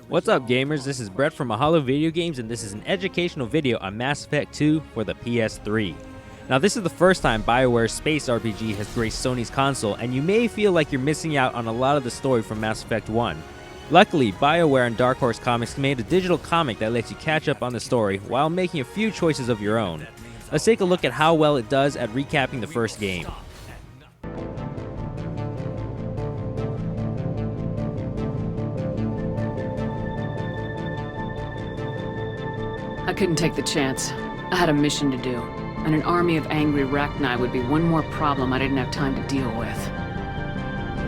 What's up gamers, this is Brett from Mahalo Video Games and this is an educational video on Mass Effect 2 for the PS3. Now this is the first time BioWare's space RPG has graced Sony's console and you may feel like you're missing out on a lot of the story from Mass Effect 1. Luckily, BioWare and Dark Horse Comics made a digital comic that lets you catch up on the story while making a few choices of your own. Let's take a look at how well it does at recapping the first game. I couldn't take the chance. I had a mission to do, and an army of angry Rachni would be one more problem I didn't have time to deal with.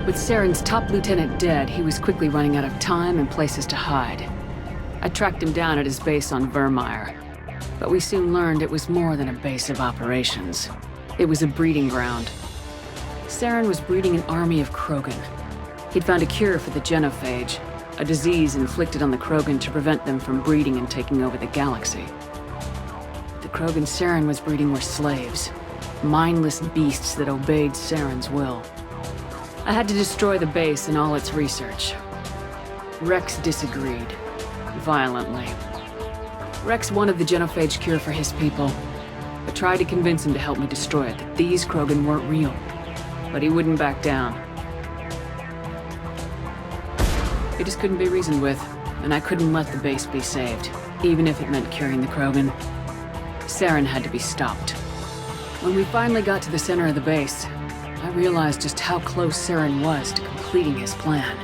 With Saren's top lieutenant dead, he was quickly running out of time and places to hide. I tracked him down at his base on Vermeer, but we soon learned it was more than a base of operations. It was a breeding ground. Saren was breeding an army of Krogan. He'd found a cure for the genophage, a disease inflicted on the Krogan to prevent them from breeding and taking over the galaxy. The Krogan Saren was breeding were slaves, mindless beasts that obeyed Saren's will. I had to destroy the base and all its research. Rex disagreed, violently. Rex wanted the genophage cure for his people. I tried to convince him to help me destroy it, that these Krogan weren't real, but he wouldn't back down. He just couldn't be reasoned with, and I couldn't let the base be saved, even if it meant curing the Krogan. Saren had to be stopped. When we finally got to the center of the base, I realized just how close Saren was to completing his plan.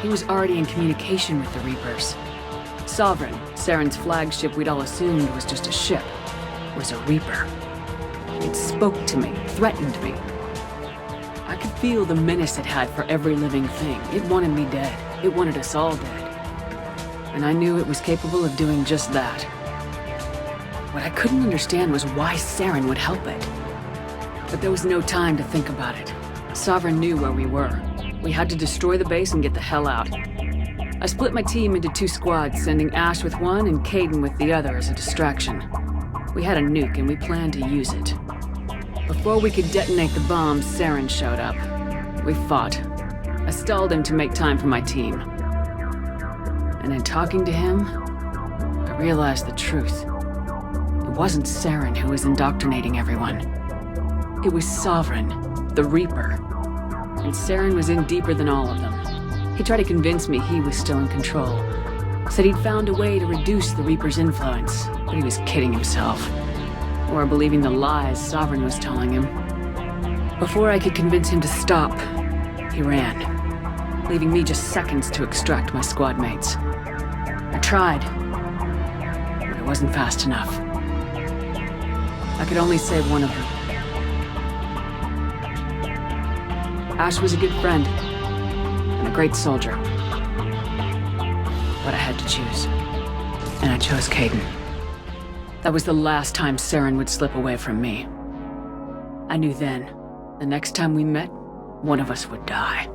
He was already in communication with the Reapers. Sovereign, Saren's flagship we'd all assumed was just a ship, was a Reaper. It spoke to me, threatened me. I could feel the menace it had for every living thing. It wanted me dead. It wanted us all dead. And I knew it was capable of doing just that. What I couldn't understand was why Saren would help it. But there was no time to think about it. Sovereign knew where we were. We had to destroy the base and get the hell out. I split my team into two squads, sending Ash with one and Kaidan with the other as a distraction. We had a nuke and we planned to use it. Before we could detonate the bombs, Saren showed up. We fought. I stalled him to make time for my team. And in talking to him, I realized the truth. It wasn't Saren who was indoctrinating everyone. It was Sovereign, the Reaper. And Saren was in deeper than all of them. He tried to convince me he was still in control. Said he'd found a way to reduce the Reaper's influence, but he was kidding himself. Or believing the lies Sovereign was telling him. Before I could convince him to stop, he ran, leaving me just seconds to extract my squad mates. I tried, but it wasn't fast enough. I could only save one of them. Ash was a good friend, and a great soldier. But I had to choose, and I chose Kaidan. That was the last time Saren would slip away from me. I knew then, the next time we met, one of us would die.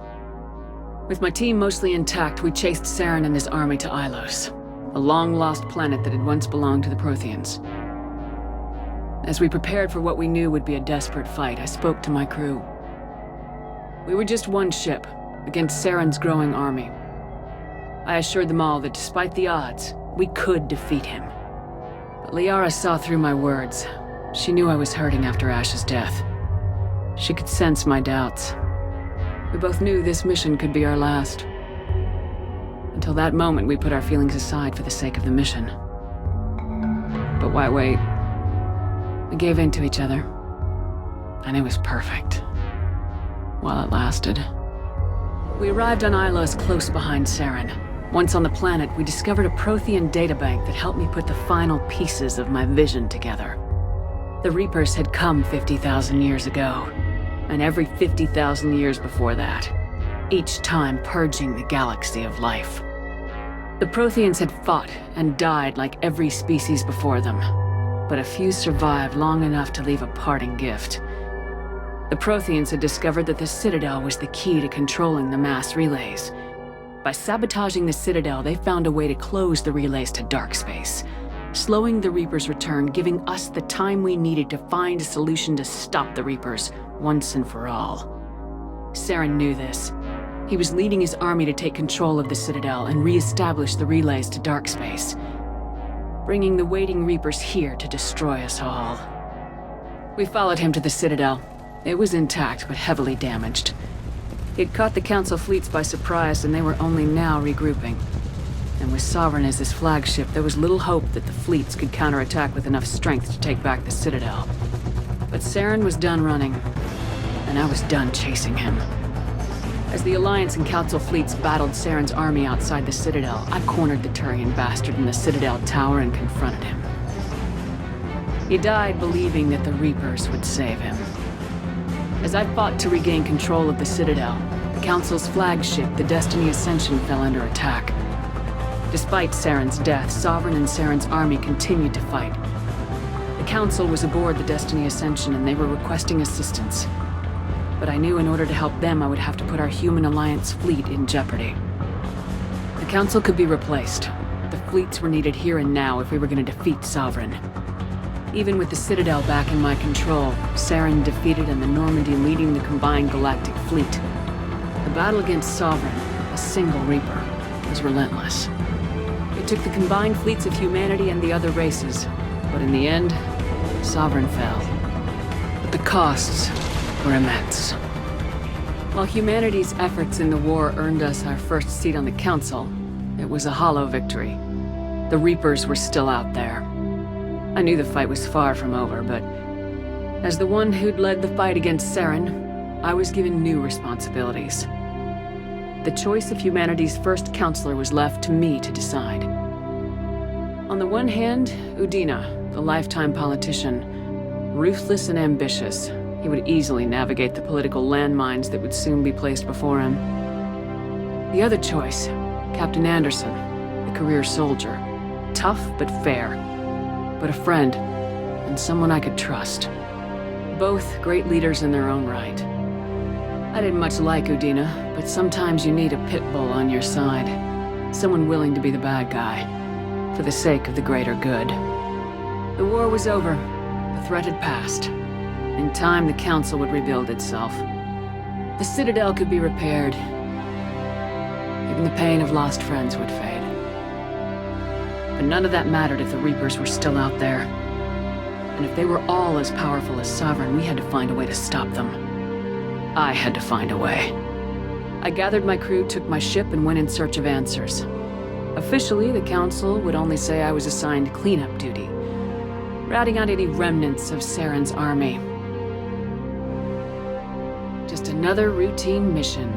With my team mostly intact, we chased Saren and his army to Ilos, a long-lost planet that had once belonged to the Protheans. As we prepared for what we knew would be a desperate fight, I spoke to my crew. We were just one ship, against Saren's growing army. I assured them all that despite the odds, we could defeat him. But Liara saw through my words. She knew I was hurting after Ash's death. She could sense my doubts. We both knew this mission could be our last. Until that moment, we put our feelings aside for the sake of the mission. But why wait? We gave in to each other. And it was perfect. While it lasted. We arrived on Ilos close behind Saren. Once on the planet, we discovered a Prothean databank that helped me put the final pieces of my vision together. The Reapers had come 50,000 years ago, and every 50,000 years before that, each time purging the galaxy of life. The Protheans had fought and died like every species before them, but a few survived long enough to leave a parting gift. The Protheans had discovered that the Citadel was the key to controlling the mass relays. By sabotaging the Citadel, they found a way to close the relays to dark space, slowing the Reapers' return, giving us the time we needed to find a solution to stop the Reapers once and for all. Saren knew this, He was leading his army to take control of the Citadel and re-establish the relays to dark space, bringing the waiting Reapers here to destroy us all. We followed him to the Citadel. It was intact, but heavily damaged. He'd caught the Council fleets by surprise, and they were only now regrouping. And with Sovereign as his flagship, there was little hope that the fleets could counterattack with enough strength to take back the Citadel. But Saren was done running, and I was done chasing him. As the Alliance and Council fleets battled Saren's army outside the Citadel, I cornered the Turian bastard in the Citadel tower and confronted him. He died believing that the Reapers would save him. As I fought to regain control of the Citadel, the Council's flagship, the Destiny Ascension, fell under attack. Despite Saren's death, Sovereign and Saren's army continued to fight. The Council was aboard the Destiny Ascension and they were requesting assistance. But I knew in order to help them, I would have to put our human Alliance fleet in jeopardy. The Council could be replaced. The fleets were needed here and now if we were going to defeat Sovereign. Even with the Citadel back in my control, Saren defeated and the Normandy leading the combined galactic fleet. The battle against Sovereign, a single Reaper, was relentless. It took the combined fleets of humanity and the other races, but in the end, Sovereign fell. But the costs were immense. While humanity's efforts in the war earned us our first seat on the Council, it was a hollow victory. The Reapers were still out there. I knew the fight was far from over, but as the one who'd led the fight against Saren, I was given new responsibilities. The choice of humanity's first counselor was left to me to decide. On the one hand, Udina, the lifetime politician. Ruthless and ambitious, he would easily navigate the political landmines that would soon be placed before him. The other choice, Captain Anderson, the career soldier. Tough but fair. But a friend, and someone I could trust. Both great leaders in their own right. I didn't much like Udina, but sometimes you need a pit bull on your side. Someone willing to be the bad guy, for the sake of the greater good. The war was over. The threat had passed. In time, the Council would rebuild itself. The Citadel could be repaired. Even the pain of lost friends would fade. But none of that mattered if the Reapers were still out there. And if they were all as powerful as Sovereign, we had to find a way to stop them. I had to find a way. I gathered my crew, took my ship, and went in search of answers. Officially, the Council would only say I was assigned cleanup duty, routing out any remnants of Saren's army. Just another routine mission.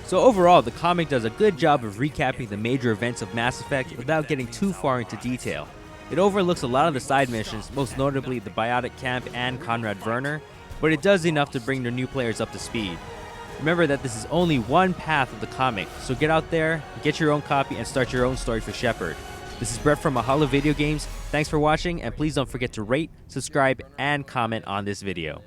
So overall, the comic does a good job of recapping the major events of Mass Effect without getting too far into detail. It overlooks a lot of the side missions, most notably the Biotic Camp and Conrad Werner, but it does enough to bring their new players up to speed. Remember that this is only one path of the comic, so get out there, get your own copy, and start your own story for Shepard. This is Brett from Mahalo Video Games. Thanks for watching, and please don't forget to rate, subscribe, and comment on this video.